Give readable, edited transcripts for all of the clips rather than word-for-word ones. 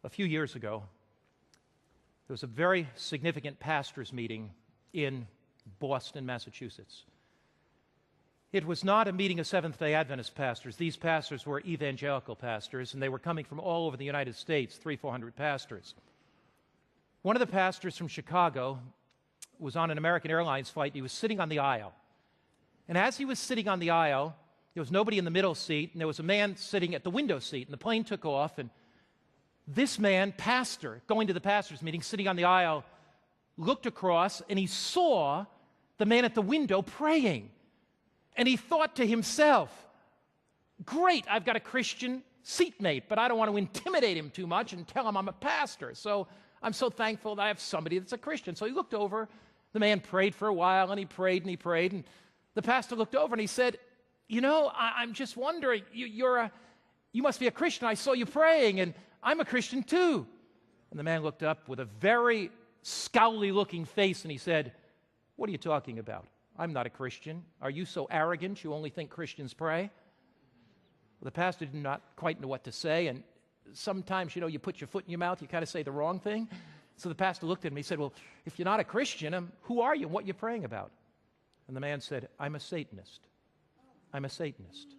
A few years ago, there was a very significant pastors' meeting in Boston, Massachusetts. It was not a meeting of Seventh-day Adventist pastors. These pastors were evangelical pastors, and they were coming from all over the United States, 300-400 pastors. One of the pastors from Chicago was on an American Airlines flight. He was sitting on the aisle. And as he was sitting on the aisle, there was nobody in the middle seat, and there was a man sitting at the window seat, and the plane took off, and this man, pastor, going to the pastors' meeting, sitting on the aisle, looked across, and he saw the man at the window praying. And he thought to himself, great, I've got a Christian seatmate, but I don't want to intimidate him too much and tell him I'm a pastor. So I'm so thankful that I have somebody that's a Christian. So he looked over, the man prayed for a while, and he prayed, and the pastor looked over and he said, you know, I'm just wondering, you must be a Christian. I saw you praying, and I'm a Christian too. And the man looked up with a very scowly-looking face, and he said, what are you talking about? I'm not a Christian. Are you so arrogant you only think Christians pray? Well, the pastor did not quite know what to say, and sometimes, you put your foot in your mouth, you kind of say the wrong thing. So the pastor looked at him, he said, well, if you're not a Christian, who are you and what are you praying about? And the man said, I'm a Satanist. I'm a Satanist.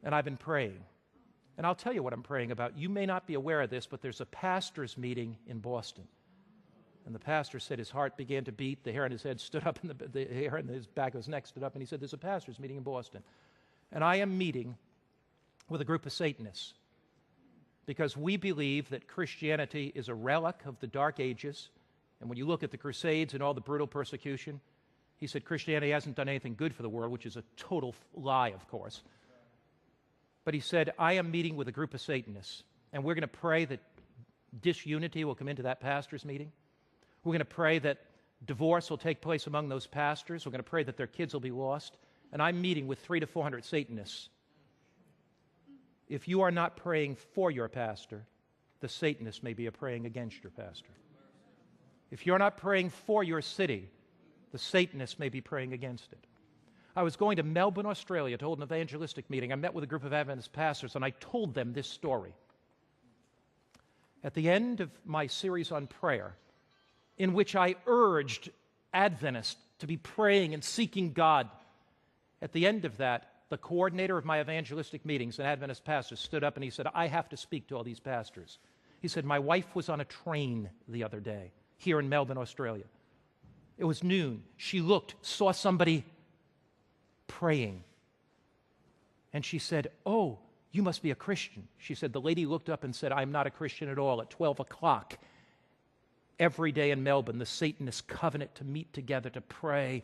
And I've been praying. And I'll tell you what I'm praying about. You may not be aware of this, but there's a pastor's meeting in Boston. And the pastor said his heart began to beat, the hair on his head stood up, and the hair on his back of his neck stood up, and he said, there's a pastor's meeting in Boston. And I am meeting with a group of Satanists because we believe that Christianity is a relic of the Dark Ages. And when you look at the Crusades and all the brutal persecution, he said Christianity hasn't done anything good for the world, which is a total lie, of course. But he said, I am meeting with a group of Satanists, and we're going to pray that disunity will come into that pastor's meeting. We're going to pray that divorce will take place among those pastors. We're going to pray that their kids will be lost. And I'm meeting with 300 to 400 Satanists. If you are not praying for your pastor, the Satanists may be praying against your pastor. If you're not praying for your city, the Satanists may be praying against it. I was going to Melbourne, Australia to hold an evangelistic meeting. I met with a group of Adventist pastors, and I told them this story. At the end of my series on prayer, in which I urged Adventists to be praying and seeking God, at the end of that, the coordinator of my evangelistic meetings, an Adventist pastor, stood up and he said, I have to speak to all these pastors. He said, my wife was on a train the other day here in Melbourne, Australia. It was noon. She looked, saw somebody praying. And she said, oh, you must be a Christian. She said, the lady looked up and said, I'm not a Christian at all. At 12 o'clock, every day in Melbourne, the Satanists covenant to meet together to pray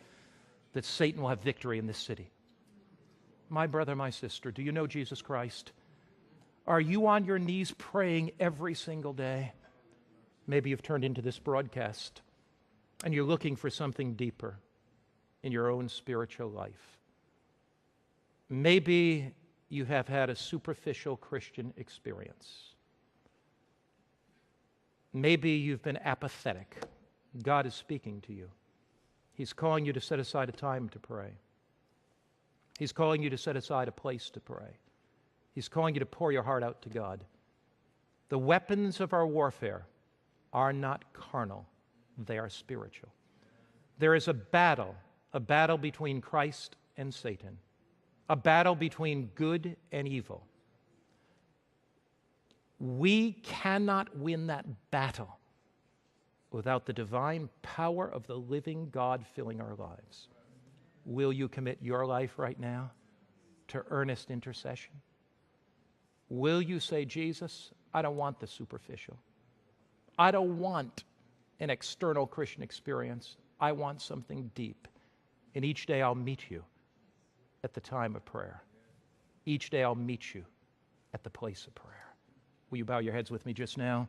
that Satan will have victory in this city. My brother, my sister, do you know Jesus Christ? Are you on your knees praying every single day? Maybe you've turned into this broadcast and you're looking for something deeper in your own spiritual life. Maybe you have had a superficial Christian experience. Maybe you've been apathetic. God is speaking to you. He's calling you to set aside a time to pray. He's calling you to set aside a place to pray. He's calling you to pour your heart out to God. The weapons of our warfare are not carnal. They are spiritual. There is a battle between Christ and Satan, a battle between good and evil. We cannot win that battle without the divine power of the living God filling our lives. Will you commit your life right now to earnest intercession? Will you say, Jesus, I don't want the superficial. I don't want an external Christian experience. I want something deep. And each day I'll meet you at the time of prayer. Each day I'll meet you at the place of prayer. Will you bow your heads with me just now?